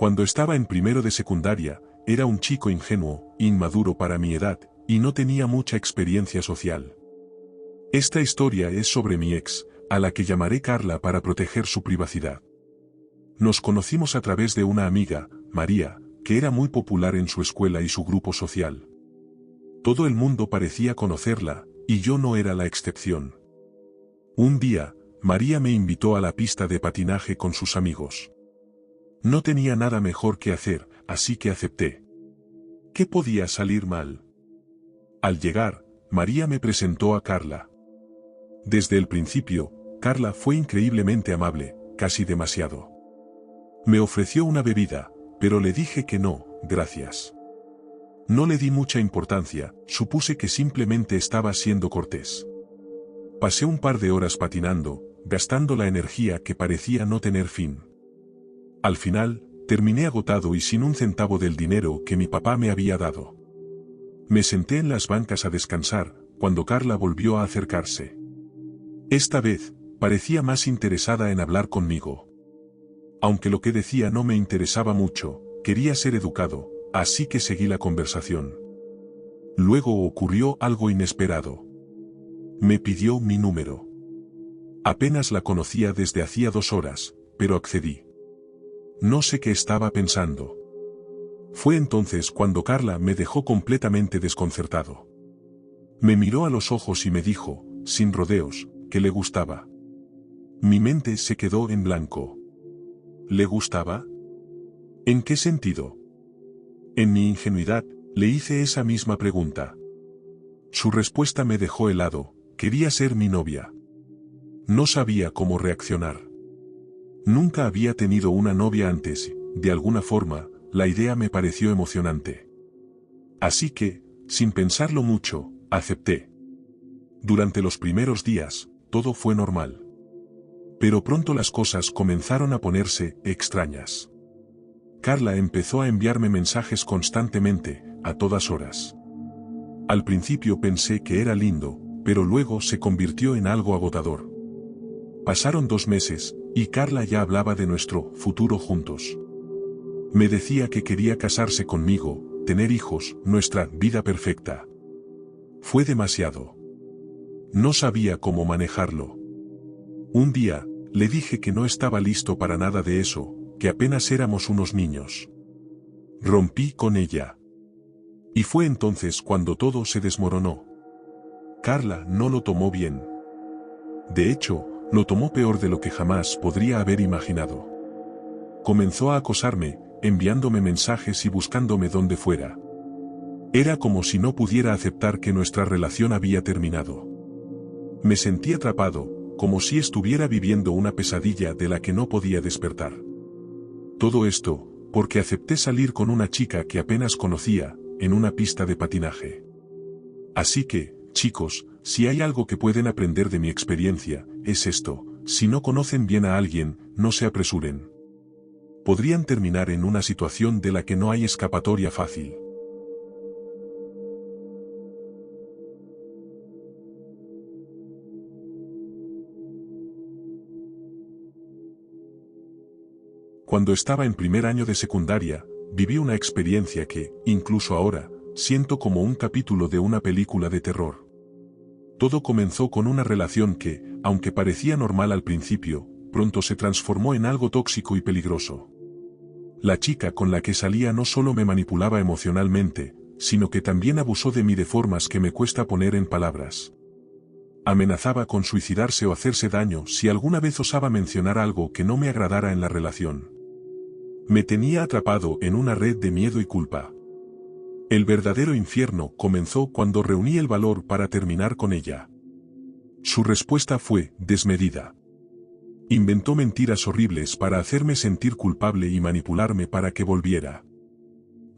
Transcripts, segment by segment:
Cuando estaba en primero de secundaria, era un chico ingenuo, inmaduro para mi edad, y no tenía mucha experiencia social. Esta historia es sobre mi ex, a la que llamaré Carla para proteger su privacidad. Nos conocimos a través de una amiga, María, que era muy popular en su escuela y su grupo social. Todo el mundo parecía conocerla, y yo no era la excepción. Un día, María me invitó a la pista de patinaje con sus amigos. No tenía nada mejor que hacer, así que acepté. ¿Qué podía salir mal? Al llegar, María me presentó a Carla. Desde el principio, Carla fue increíblemente amable, casi demasiado. Me ofreció una bebida, pero le dije que no, gracias. No le di mucha importancia, supuse que simplemente estaba siendo cortés. Pasé un par de horas patinando, gastando la energía que parecía no tener fin. Al final, terminé agotado y sin un centavo del dinero que mi papá me había dado. Me senté en las bancas a descansar, cuando Carla volvió a acercarse. Esta vez, parecía más interesada en hablar conmigo. Aunque lo que decía no me interesaba mucho, quería ser educado, así que seguí la conversación. Luego ocurrió algo inesperado. Me pidió mi número. Apenas la conocía desde hacía 2 horas, pero accedí. No sé qué estaba pensando. Fue entonces cuando Carla me dejó completamente desconcertado. Me miró a los ojos y me dijo, sin rodeos, que le gustaba. Mi mente se quedó en blanco. ¿Le gustaba? ¿En qué sentido? En mi ingenuidad, le hice esa misma pregunta. Su respuesta me dejó helado, quería ser mi novia. No sabía cómo reaccionar. Nunca había tenido una novia antes, de alguna forma, la idea me pareció emocionante. Así que, sin pensarlo mucho, acepté. Durante los primeros días, todo fue normal. Pero pronto las cosas comenzaron a ponerse extrañas. Carla empezó a enviarme mensajes constantemente, a todas horas. Al principio pensé que era lindo, pero luego se convirtió en algo agotador. Pasaron 2 meses, y Carla ya hablaba de nuestro futuro juntos. Me decía que quería casarse conmigo, tener hijos, nuestra vida perfecta. Fue demasiado. No sabía cómo manejarlo. Un día, le dije que no estaba listo para nada de eso, que apenas éramos unos niños. Rompí con ella. Y fue entonces cuando todo se desmoronó. Carla no lo tomó bien. De hecho, lo tomó peor de lo que jamás podría haber imaginado. Comenzó a acosarme, enviándome mensajes y buscándome donde fuera. Era como si no pudiera aceptar que nuestra relación había terminado. Me sentí atrapado, como si estuviera viviendo una pesadilla de la que no podía despertar. Todo esto, porque acepté salir con una chica que apenas conocía, en una pista de patinaje. Así que, chicos, si hay algo que pueden aprender de mi experiencia, es esto: si no conocen bien a alguien, no se apresuren. Podrían terminar en una situación de la que no hay escapatoria fácil. Cuando estaba en primer año de secundaria, viví una experiencia que, incluso ahora, siento como un capítulo de una película de terror. Todo comenzó con una relación que, aunque parecía normal al principio, pronto se transformó en algo tóxico y peligroso. La chica con la que salía no solo me manipulaba emocionalmente, sino que también abusó de mí de formas que me cuesta poner en palabras. Amenazaba con suicidarse o hacerse daño si alguna vez osaba mencionar algo que no me agradara en la relación. Me tenía atrapado en una red de miedo y culpa. El verdadero infierno comenzó cuando reuní el valor para terminar con ella. Su respuesta fue desmedida. Inventó mentiras horribles para hacerme sentir culpable y manipularme para que volviera.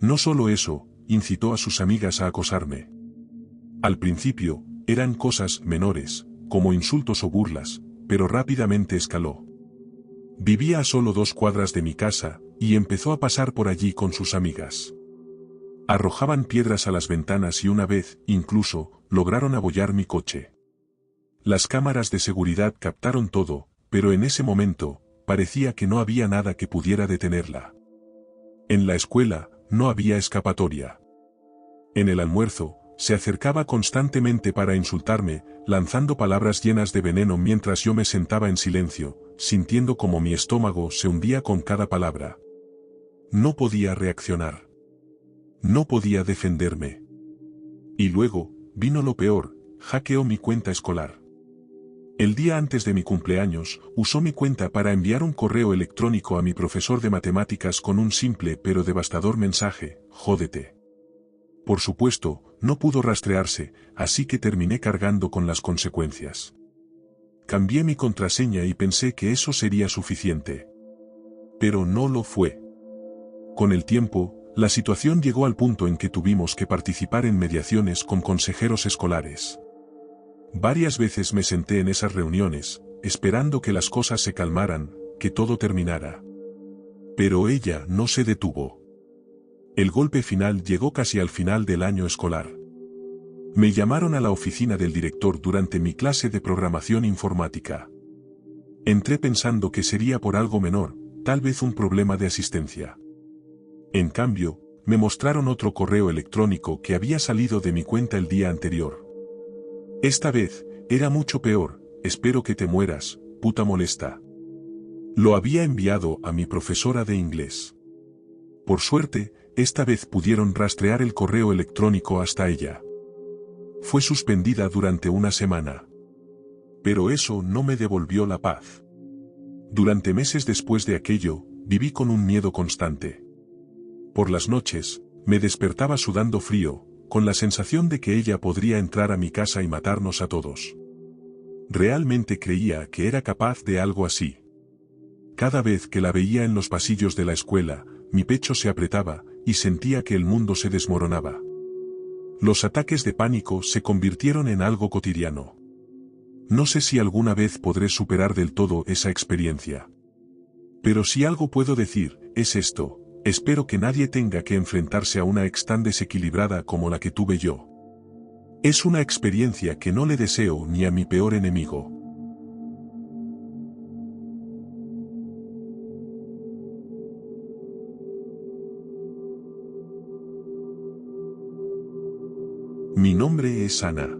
No solo eso, incitó a sus amigas a acosarme. Al principio, eran cosas menores, como insultos o burlas, pero rápidamente escaló. Vivía a solo 2 cuadras de mi casa, y empezó a pasar por allí con sus amigas. Arrojaban piedras a las ventanas y una vez, incluso, lograron abollar mi coche. Las cámaras de seguridad captaron todo, pero en ese momento, parecía que no había nada que pudiera detenerla. En la escuela, no había escapatoria. En el almuerzo, se acercaba constantemente para insultarme, lanzando palabras llenas de veneno mientras yo me sentaba en silencio, sintiendo como mi estómago se hundía con cada palabra. No podía reaccionar. No podía defenderme. Y luego, vino lo peor, hackeó mi cuenta escolar. El día antes de mi cumpleaños, usó mi cuenta para enviar un correo electrónico a mi profesor de matemáticas con un simple pero devastador mensaje: jódete. Por supuesto, no pudo rastrearse, así que terminé cargando con las consecuencias. Cambié mi contraseña y pensé que eso sería suficiente. Pero no lo fue. Con el tiempo, la situación llegó al punto en que tuvimos que participar en mediaciones con consejeros escolares. Varias veces me senté en esas reuniones, esperando que las cosas se calmaran, que todo terminara. Pero ella no se detuvo. El golpe final llegó casi al final del año escolar. Me llamaron a la oficina del director durante mi clase de programación informática. Entré pensando que sería por algo menor, tal vez un problema de asistencia. En cambio, me mostraron otro correo electrónico que había salido de mi cuenta el día anterior. Esta vez, era mucho peor: espero que te mueras, puta molesta. Lo había enviado a mi profesora de inglés. Por suerte, esta vez pudieron rastrear el correo electrónico hasta ella. Fue suspendida durante una semana. Pero eso no me devolvió la paz. Durante meses después de aquello, viví con un miedo constante. Por las noches, me despertaba sudando frío, con la sensación de que ella podría entrar a mi casa y matarnos a todos. Realmente creía que era capaz de algo así. Cada vez que la veía en los pasillos de la escuela, mi pecho se apretaba, y sentía que el mundo se desmoronaba. Los ataques de pánico se convirtieron en algo cotidiano. No sé si alguna vez podré superar del todo esa experiencia. Pero si algo puedo decir, es esto: espero que nadie tenga que enfrentarse a una ex tan desequilibrada como la que tuve yo. Es una experiencia que no le deseo ni a mi peor enemigo. Mi nombre es Ana.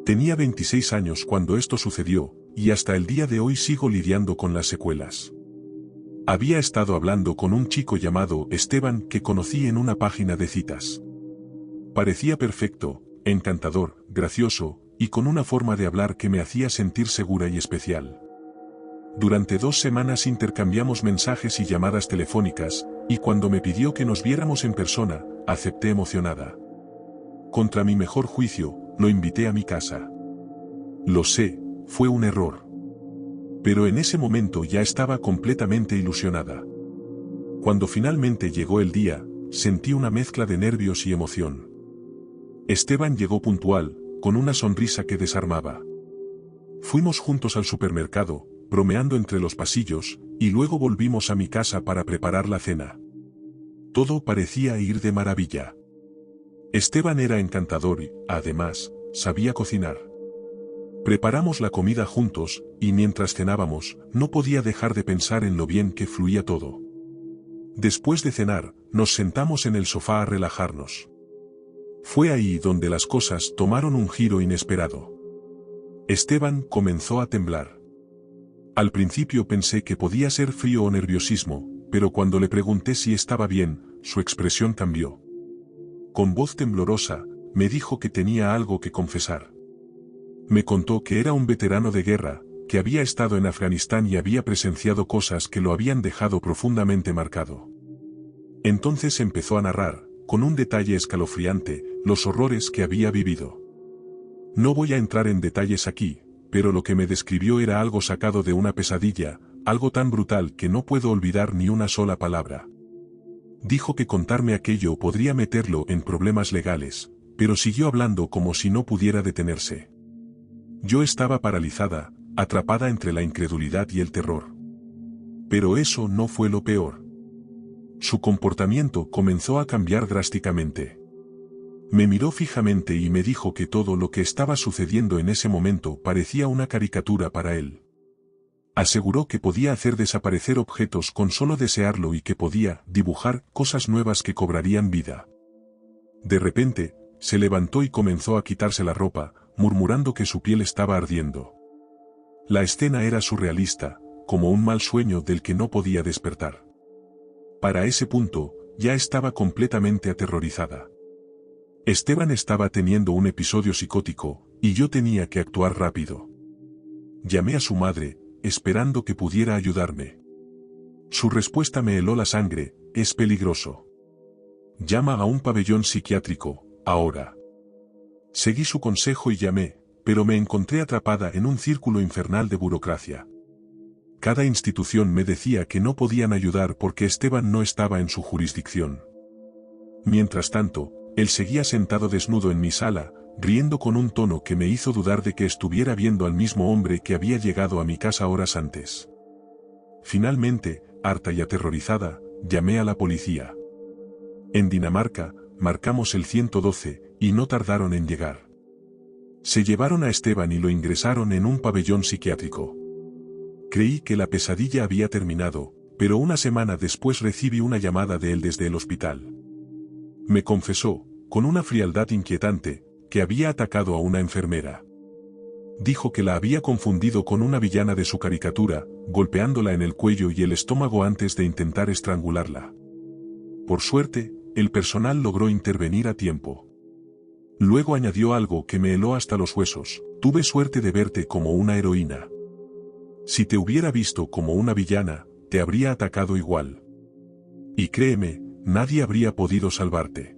Tenía 26 años cuando esto sucedió, y hasta el día de hoy sigo lidiando con las secuelas. Había estado hablando con un chico llamado Esteban que conocí en una página de citas. Parecía perfecto, encantador, gracioso, y con una forma de hablar que me hacía sentir segura y especial. Durante 2 semanas intercambiamos mensajes y llamadas telefónicas, y cuando me pidió que nos viéramos en persona, acepté emocionada. Contra mi mejor juicio, lo invité a mi casa. Lo sé, fue un error. Pero en ese momento ya estaba completamente ilusionada. Cuando finalmente llegó el día, sentí una mezcla de nervios y emoción. Esteban llegó puntual, con una sonrisa que desarmaba. Fuimos juntos al supermercado, bromeando entre los pasillos, y luego volvimos a mi casa para preparar la cena. Todo parecía ir de maravilla. Esteban era encantador y, además, sabía cocinar. Preparamos la comida juntos, y mientras cenábamos, no podía dejar de pensar en lo bien que fluía todo. Después de cenar, nos sentamos en el sofá a relajarnos. Fue ahí donde las cosas tomaron un giro inesperado. Esteban comenzó a temblar. Al principio pensé que podía ser frío o nerviosismo, pero cuando le pregunté si estaba bien, su expresión cambió. Con voz temblorosa, me dijo que tenía algo que confesar. Me contó que era un veterano de guerra, que había estado en Afganistán y había presenciado cosas que lo habían dejado profundamente marcado. Entonces empezó a narrar, con un detalle escalofriante, los horrores que había vivido. No voy a entrar en detalles aquí, pero lo que me describió era algo sacado de una pesadilla, algo tan brutal que no puedo olvidar ni una sola palabra. Dijo que contarme aquello podría meterlo en problemas legales, pero siguió hablando como si no pudiera detenerse. Yo estaba paralizada, atrapada entre la incredulidad y el terror. Pero eso no fue lo peor. Su comportamiento comenzó a cambiar drásticamente. Me miró fijamente y me dijo que todo lo que estaba sucediendo en ese momento parecía una caricatura para él. Aseguró que podía hacer desaparecer objetos con solo desearlo y que podía dibujar cosas nuevas que cobrarían vida. De repente, se levantó y comenzó a quitarse la ropa, murmurando que su piel estaba ardiendo. La escena era surrealista, como un mal sueño del que no podía despertar. Para ese punto, ya estaba completamente aterrorizada. Esteban estaba teniendo un episodio psicótico, y yo tenía que actuar rápido. Llamé a su madre, esperando que pudiera ayudarme. Su respuesta me heló la sangre: es peligroso. Llama a un pabellón psiquiátrico, ahora. Seguí su consejo y llamé, pero me encontré atrapada en un círculo infernal de burocracia. Cada institución me decía que no podían ayudar porque Esteban no estaba en su jurisdicción. Mientras tanto, él seguía sentado desnudo en mi sala, riendo con un tono que me hizo dudar de que estuviera viendo al mismo hombre que había llegado a mi casa horas antes. Finalmente, harta y aterrorizada, llamé a la policía. En Dinamarca, marcamos el 112, y no tardaron en llegar. Se llevaron a Esteban y lo ingresaron en un pabellón psiquiátrico. Creí que la pesadilla había terminado, pero una semana después recibí una llamada de él desde el hospital. Me confesó, con una frialdad inquietante, que había atacado a una enfermera. Dijo que la había confundido con una villana de su caricatura, golpeándola en el cuello y el estómago antes de intentar estrangularla. Por suerte, el personal logró intervenir a tiempo. Luego añadió algo que me heló hasta los huesos: tuve suerte de verte como una heroína. Si te hubiera visto como una villana, te habría atacado igual. Y créeme, nadie habría podido salvarte.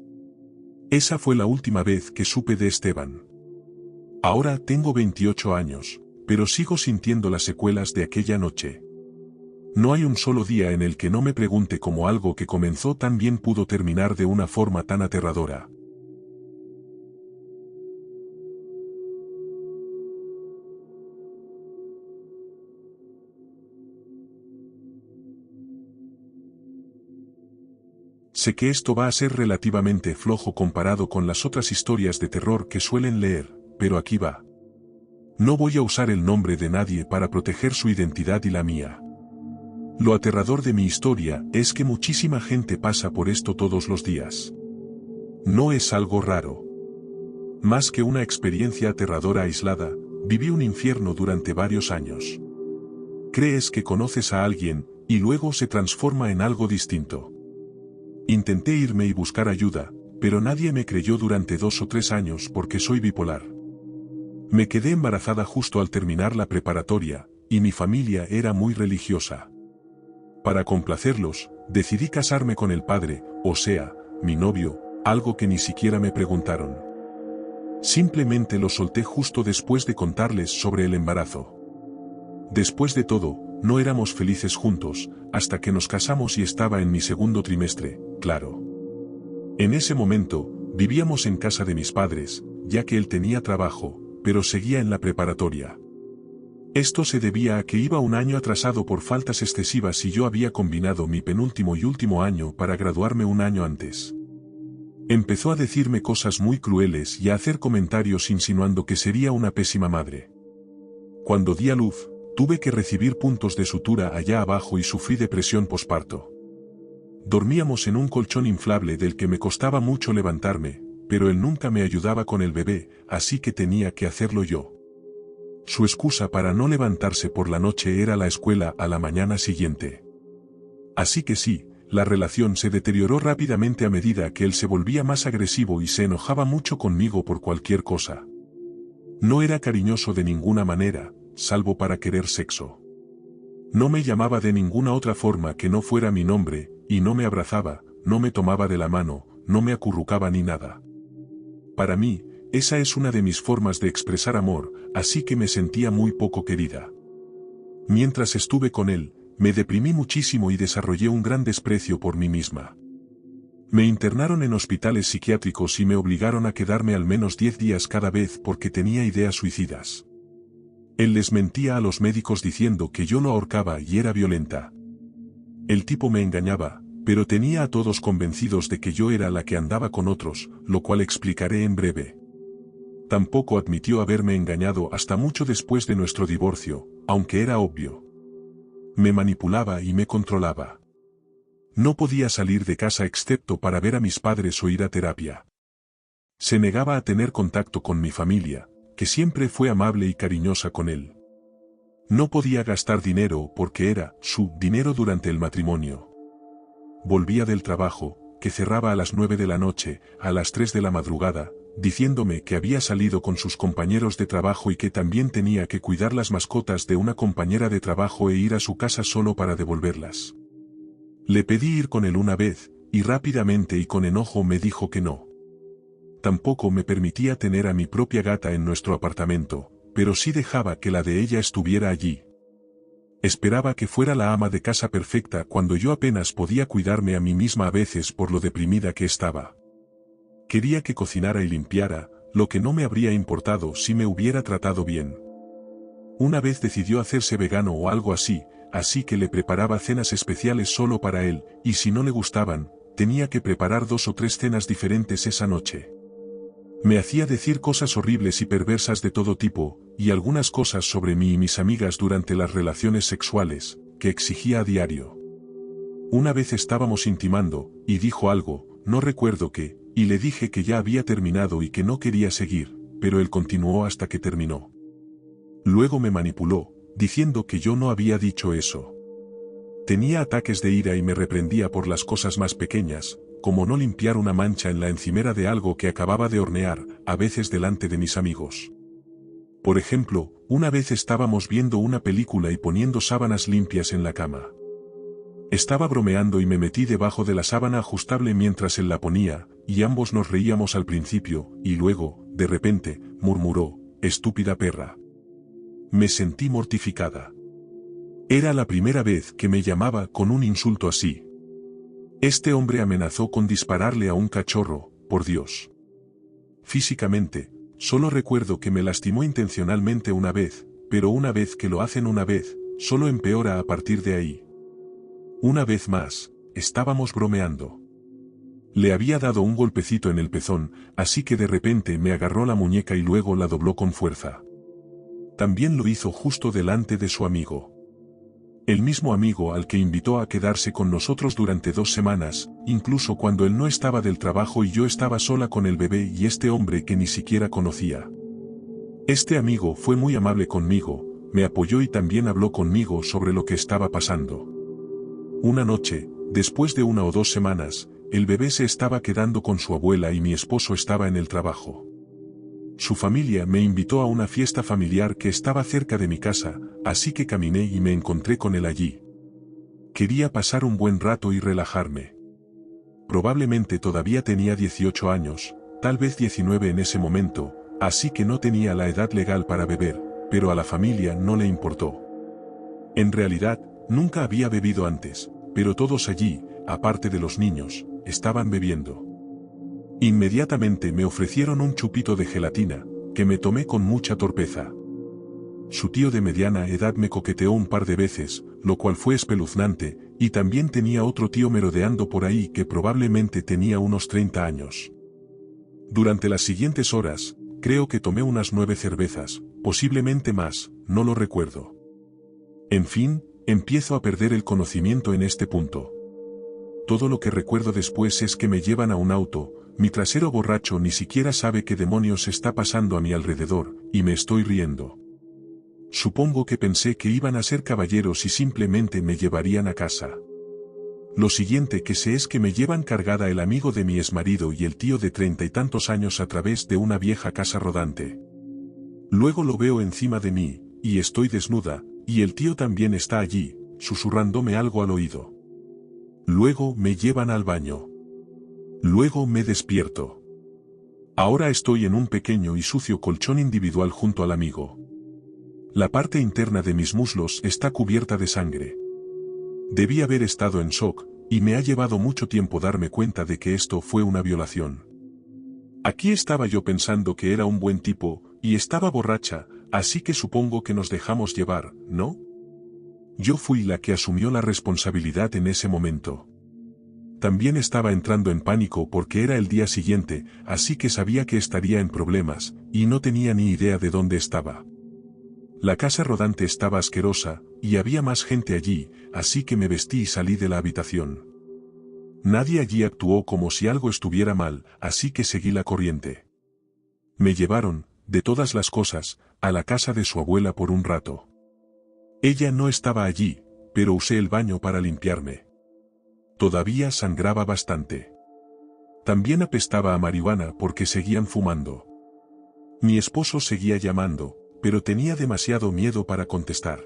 Esa fue la última vez que supe de Esteban. Ahora tengo 28 años, pero sigo sintiendo las secuelas de aquella noche. No hay un solo día en el que no me pregunte cómo algo que comenzó tan bien pudo terminar de una forma tan aterradora. Sé que esto va a ser relativamente flojo comparado con las otras historias de terror que suelen leer, pero aquí va. No voy a usar el nombre de nadie para proteger su identidad y la mía. Lo aterrador de mi historia es que muchísima gente pasa por esto todos los días. No es algo raro. Más que una experiencia aterradora aislada, viví un infierno durante varios años. Crees que conoces a alguien, y luego se transforma en algo distinto. Intenté irme y buscar ayuda, pero nadie me creyó durante 2 o 3 años porque soy bipolar. Me quedé embarazada justo al terminar la preparatoria, y mi familia era muy religiosa. Para complacerlos, decidí casarme con el padre, o sea, mi novio, algo que ni siquiera me preguntaron. Simplemente lo solté justo después de contarles sobre el embarazo. Después de todo, no éramos felices juntos, hasta que nos casamos y estaba en mi segundo trimestre, claro. En ese momento, vivíamos en casa de mis padres, ya que él tenía trabajo, pero seguía en la preparatoria. Esto se debía a que iba un año atrasado por faltas excesivas y yo había combinado mi penúltimo y último año para graduarme un año antes. Empezó a decirme cosas muy crueles y a hacer comentarios insinuando que sería una pésima madre. Cuando di a luz, tuve que recibir puntos de sutura allá abajo y sufrí depresión posparto. Dormíamos en un colchón inflable del que me costaba mucho levantarme, pero él nunca me ayudaba con el bebé, así que tenía que hacerlo yo. Su excusa para no levantarse por la noche era la escuela a la mañana siguiente. Así que sí, la relación se deterioró rápidamente a medida que él se volvía más agresivo y se enojaba mucho conmigo por cualquier cosa. No era cariñoso de ninguna manera, salvo para querer sexo. No me llamaba de ninguna otra forma que no fuera mi nombre, y no me abrazaba, no me tomaba de la mano, no me acurrucaba ni nada. Para mí, esa es una de mis formas de expresar amor, así que me sentía muy poco querida. Mientras estuve con él, me deprimí muchísimo y desarrollé un gran desprecio por mí misma. Me internaron en hospitales psiquiátricos y me obligaron a quedarme al menos 10 días cada vez porque tenía ideas suicidas. Él les mentía a los médicos diciendo que yo lo ahorcaba y era violenta. El tipo me engañaba, pero tenía a todos convencidos de que yo era la que andaba con otros, lo cual explicaré en breve. Tampoco admitió haberme engañado hasta mucho después de nuestro divorcio, aunque era obvio. Me manipulaba y me controlaba. No podía salir de casa excepto para ver a mis padres o ir a terapia. Se negaba a tener contacto con mi familia, que siempre fue amable y cariñosa con él. No podía gastar dinero porque era su dinero durante el matrimonio. Volvía del trabajo, que cerraba a las 9 de la noche, a las 3 de la madrugada, diciéndome que había salido con sus compañeros de trabajo y que también tenía que cuidar las mascotas de una compañera de trabajo e ir a su casa solo para devolverlas. Le pedí ir con él una vez, y rápidamente y con enojo me dijo que no. Tampoco me permitía tener a mi propia gata en nuestro apartamento, pero sí dejaba que la de ella estuviera allí. Esperaba que fuera la ama de casa perfecta cuando yo apenas podía cuidarme a mí misma a veces por lo deprimida que estaba. Quería que cocinara y limpiara, lo que no me habría importado si me hubiera tratado bien. Una vez decidió hacerse vegano o algo así que le preparaba cenas especiales solo para él, y si no le gustaban, tenía que preparar 2 o 3 cenas diferentes esa noche. Me hacía decir cosas horribles y perversas de todo tipo, y algunas cosas sobre mí y mis amigas durante las relaciones sexuales, que exigía a diario. Una vez estábamos intimando, y dijo algo, no recuerdo qué, y le dije que ya había terminado y que no quería seguir, pero él continuó hasta que terminó. Luego me manipuló, diciendo que yo no había dicho eso. Tenía ataques de ira y me reprendía por las cosas más pequeñas, como no limpiar una mancha en la encimera de algo que acababa de hornear, a veces delante de mis amigos. Por ejemplo, una vez estábamos viendo una película y poniendo sábanas limpias en la cama. Estaba bromeando y me metí debajo de la sábana ajustable mientras él la ponía, y ambos nos reíamos al principio, y luego, de repente, murmuró, «Estúpida perra». Me sentí mortificada. Era la primera vez que me llamaba con un insulto así. Este hombre amenazó con dispararle a un cachorro, por Dios. Físicamente, solo recuerdo que me lastimó intencionalmente una vez, pero una vez que lo hacen una vez, solo empeora a partir de ahí. Una vez más, estábamos bromeando. Le había dado un golpecito en el pezón, así que de repente me agarró la muñeca y luego la dobló con fuerza. También lo hizo justo delante de su amigo. El mismo amigo al que invitó a quedarse con nosotros durante 2 semanas, incluso cuando él no estaba del trabajo y yo estaba sola con el bebé y este hombre que ni siquiera conocía. Este amigo fue muy amable conmigo, me apoyó y también habló conmigo sobre lo que estaba pasando. Una noche, después de 1 o 2 semanas, el bebé se estaba quedando con su abuela y mi esposo estaba en el trabajo. Su familia me invitó a una fiesta familiar que estaba cerca de mi casa, así que caminé y me encontré con él allí. Quería pasar un buen rato y relajarme. Probablemente todavía tenía 18 años, tal vez 19 en ese momento, así que no tenía la edad legal para beber, pero a la familia no le importó. En realidad, nunca había bebido antes, pero todos allí, aparte de los niños, estaban bebiendo. Inmediatamente me ofrecieron un chupito de gelatina, que me tomé con mucha torpeza. Su tío de mediana edad me coqueteó un par de veces, lo cual fue espeluznante, y también tenía otro tío merodeando por ahí que probablemente tenía unos 30 años. Durante las siguientes horas, creo que tomé unas 9 cervezas, posiblemente más, no lo recuerdo. En fin, empiezo a perder el conocimiento en este punto. Todo lo que recuerdo después es que me llevan a un auto, mi trasero borracho ni siquiera sabe qué demonios está pasando a mi alrededor, y me estoy riendo. Supongo que pensé que iban a ser caballeros y simplemente me llevarían a casa. Lo siguiente que sé es que me llevan cargada el amigo de mi exmarido y el tío de 30 y tantos años a través de una vieja casa rodante. Luego lo veo encima de mí, y estoy desnuda, y el tío también está allí, susurrándome algo al oído. Luego me llevan al baño. Luego me despierto. Ahora estoy en un pequeño y sucio colchón individual junto al amigo. La parte interna de mis muslos está cubierta de sangre. Debí haber estado en shock, y me ha llevado mucho tiempo darme cuenta de que esto fue una violación. Aquí estaba yo pensando que era un buen tipo, y estaba borracha, así que supongo que nos dejamos llevar, ¿no? Yo fui la que asumió la responsabilidad en ese momento. También estaba entrando en pánico porque era el día siguiente, así que sabía que estaría en problemas, y no tenía ni idea de dónde estaba. La casa rodante estaba asquerosa, y había más gente allí, así que me vestí y salí de la habitación. Nadie allí actuó como si algo estuviera mal, así que seguí la corriente. Me llevaron, de todas las cosas, a la casa de su abuela por un rato. Ella no estaba allí, pero usé el baño para limpiarme. Todavía sangraba bastante. También apestaba a marihuana porque seguían fumando. Mi esposo seguía llamando, pero tenía demasiado miedo para contestar.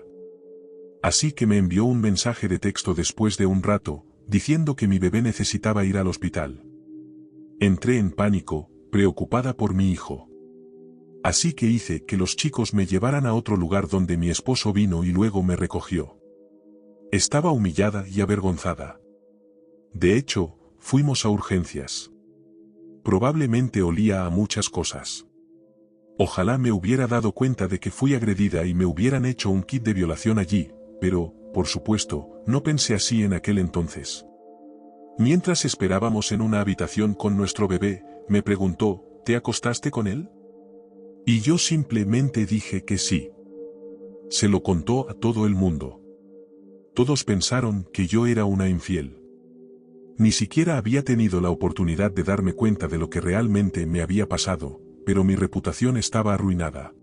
Así que me envió un mensaje de texto después de un rato, diciendo que mi bebé necesitaba ir al hospital. Entré en pánico, preocupada por mi hijo. Así que hice que los chicos me llevaran a otro lugar donde mi esposo vino y luego me recogió. Estaba humillada y avergonzada. De hecho, fuimos a urgencias. Probablemente olía a muchas cosas. Ojalá me hubiera dado cuenta de que fui agredida y me hubieran hecho un kit de violación allí, pero, por supuesto, no pensé así en aquel entonces. Mientras esperábamos en una habitación con nuestro bebé, me preguntó, ¿te acostaste con él? Y yo simplemente dije que sí. Se lo contó a todo el mundo. Todos pensaron que yo era una infiel. Ni siquiera había tenido la oportunidad de darme cuenta de lo que realmente me había pasado, pero mi reputación estaba arruinada.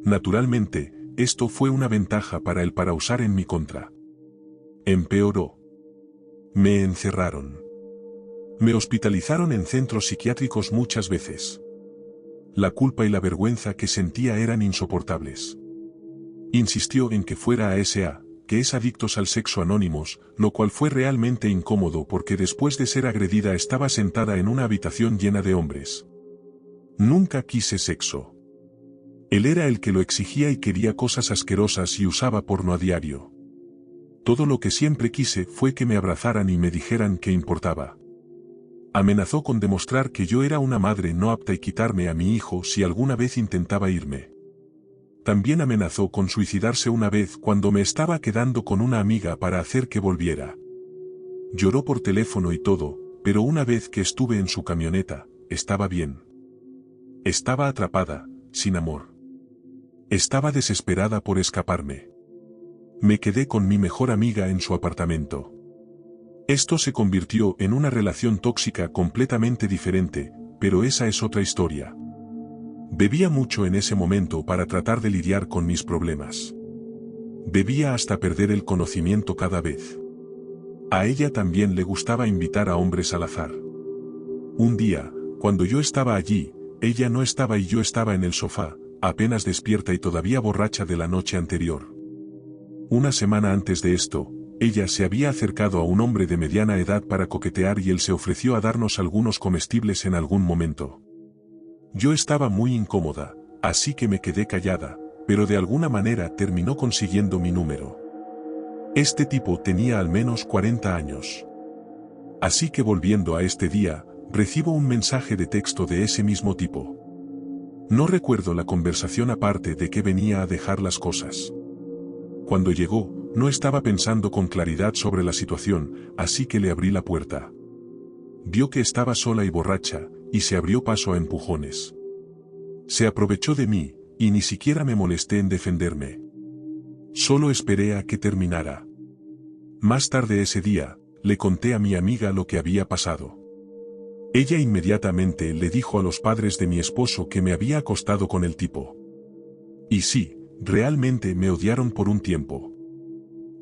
Naturalmente, esto fue una ventaja para él para usar en mi contra. Empeoró. Me encerraron. Me hospitalizaron en centros psiquiátricos muchas veces. La culpa y la vergüenza que sentía eran insoportables. Insistió en que fuera a SA, que es Adictos al Sexo Anónimos, lo cual fue realmente incómodo porque después de ser agredida estaba sentada en una habitación llena de hombres. Nunca quise sexo. Él era el que lo exigía y quería cosas asquerosas y usaba porno a diario. Todo lo que siempre quise fue que me abrazaran y me dijeran qué importaba. Amenazó con demostrar que yo era una madre no apta y quitarme a mi hijo si alguna vez intentaba irme. También amenazó con suicidarse una vez cuando me estaba quedando con una amiga para hacer que volviera. Lloró por teléfono y todo, pero una vez que estuve en su camioneta, estaba bien. Estaba atrapada, sin amor. Estaba desesperada por escaparme. Me quedé con mi mejor amiga en su apartamento. Esto se convirtió en una relación tóxica completamente diferente, pero esa es otra historia. Bebía mucho en ese momento para tratar de lidiar con mis problemas. Bebía hasta perder el conocimiento cada vez. A ella también le gustaba invitar a hombres al azar. Un día, cuando yo estaba allí, ella no estaba y yo estaba en el sofá, apenas despierta y todavía borracha de la noche anterior. Una semana antes de esto, ella se había acercado a un hombre de mediana edad para coquetear y él se ofreció a darnos algunos comestibles en algún momento. Yo estaba muy incómoda, así que me quedé callada, pero de alguna manera terminó consiguiendo mi número. Este tipo tenía al menos 40 años. Así que volviendo a este día, recibo un mensaje de texto de ese mismo tipo. No recuerdo la conversación aparte de que venía a dejar las cosas. Cuando llegó, no estaba pensando con claridad sobre la situación, así que le abrí la puerta. Vio que estaba sola y borracha, y se abrió paso a empujones. Se aprovechó de mí, y ni siquiera me molesté en defenderme. Solo esperé a que terminara. Más tarde ese día, le conté a mi amiga lo que había pasado. Ella inmediatamente le dijo a los padres de mi esposo que me había acostado con el tipo. Y sí, realmente me odiaron por un tiempo.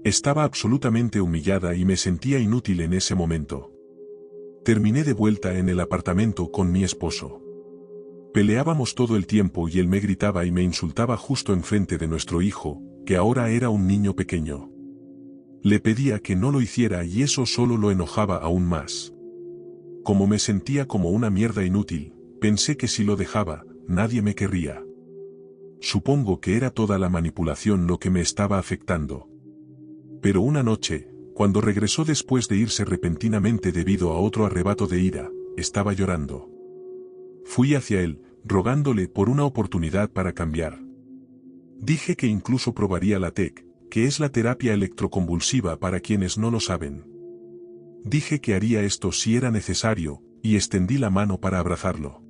Estaba absolutamente humillada y me sentía inútil en ese momento. Terminé de vuelta en el apartamento con mi esposo. Peleábamos todo el tiempo y él me gritaba y me insultaba justo enfrente de nuestro hijo, que ahora era un niño pequeño. Le pedía que no lo hiciera y eso solo lo enojaba aún más. Como me sentía como una mierda inútil, pensé que si lo dejaba, nadie me querría. Supongo que era toda la manipulación lo que me estaba afectando. Pero una noche, cuando regresó después de irse repentinamente debido a otro arrebato de ira, estaba llorando. Fui hacia él, rogándole por una oportunidad para cambiar. Dije que incluso probaría la TEC, que es la terapia electroconvulsiva para quienes no lo saben. Dije que haría esto si era necesario, y extendí la mano para abrazarlo.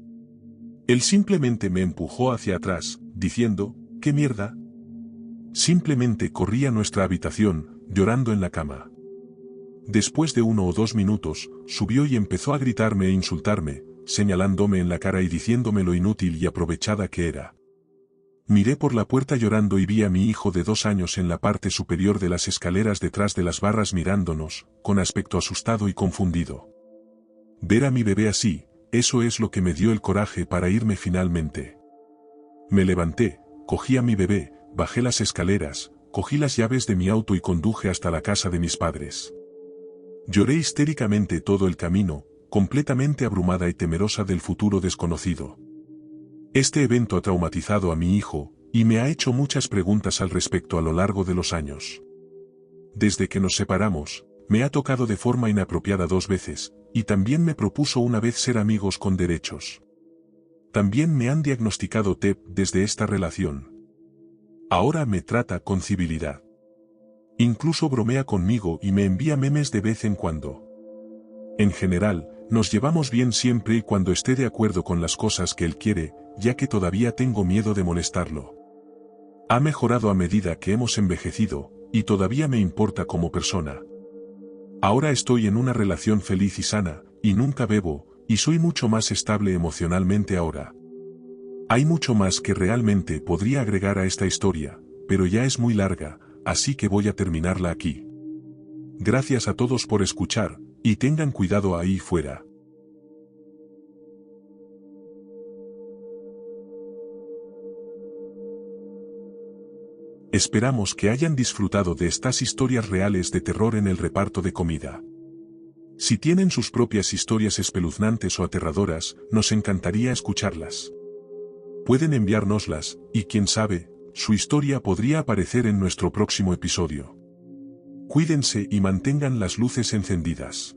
Él simplemente me empujó hacia atrás, diciendo, ¿qué mierda? Simplemente corrí a nuestra habitación, llorando en la cama. Después de 1 o 2 minutos, subió y empezó a gritarme e insultarme, señalándome en la cara y diciéndome lo inútil y aprovechada que era. Miré por la puerta llorando y vi a mi hijo de 2 años en la parte superior de las escaleras detrás de las barras mirándonos, con aspecto asustado y confundido. Ver a mi bebé así, eso es lo que me dio el coraje para irme finalmente. Me levanté, cogí a mi bebé, bajé las escaleras, cogí las llaves de mi auto y conduje hasta la casa de mis padres. Lloré histéricamente todo el camino, completamente abrumada y temerosa del futuro desconocido. Este evento ha traumatizado a mi hijo, y me ha hecho muchas preguntas al respecto a lo largo de los años. Desde que nos separamos, me ha tocado de forma inapropiada 2 veces, y también me propuso una vez ser amigos con derechos. También me han diagnosticado TEP desde esta relación. Ahora me trata con civilidad. Incluso bromea conmigo y me envía memes de vez en cuando. En general, nos llevamos bien siempre y cuando esté de acuerdo con las cosas que él quiere, ya que todavía tengo miedo de molestarlo. Ha mejorado a medida que hemos envejecido, y todavía me importa como persona. Ahora estoy en una relación feliz y sana, y nunca bebo, y soy mucho más estable emocionalmente ahora. Hay mucho más que realmente podría agregar a esta historia, pero ya es muy larga, así que voy a terminarla aquí. Gracias a todos por escuchar, y tengan cuidado ahí fuera. Esperamos que hayan disfrutado de estas historias reales de terror en el reparto de comida. Si tienen sus propias historias espeluznantes o aterradoras, nos encantaría escucharlas. Pueden enviárnoslas, y quién sabe, su historia podría aparecer en nuestro próximo episodio. Cuídense y mantengan las luces encendidas.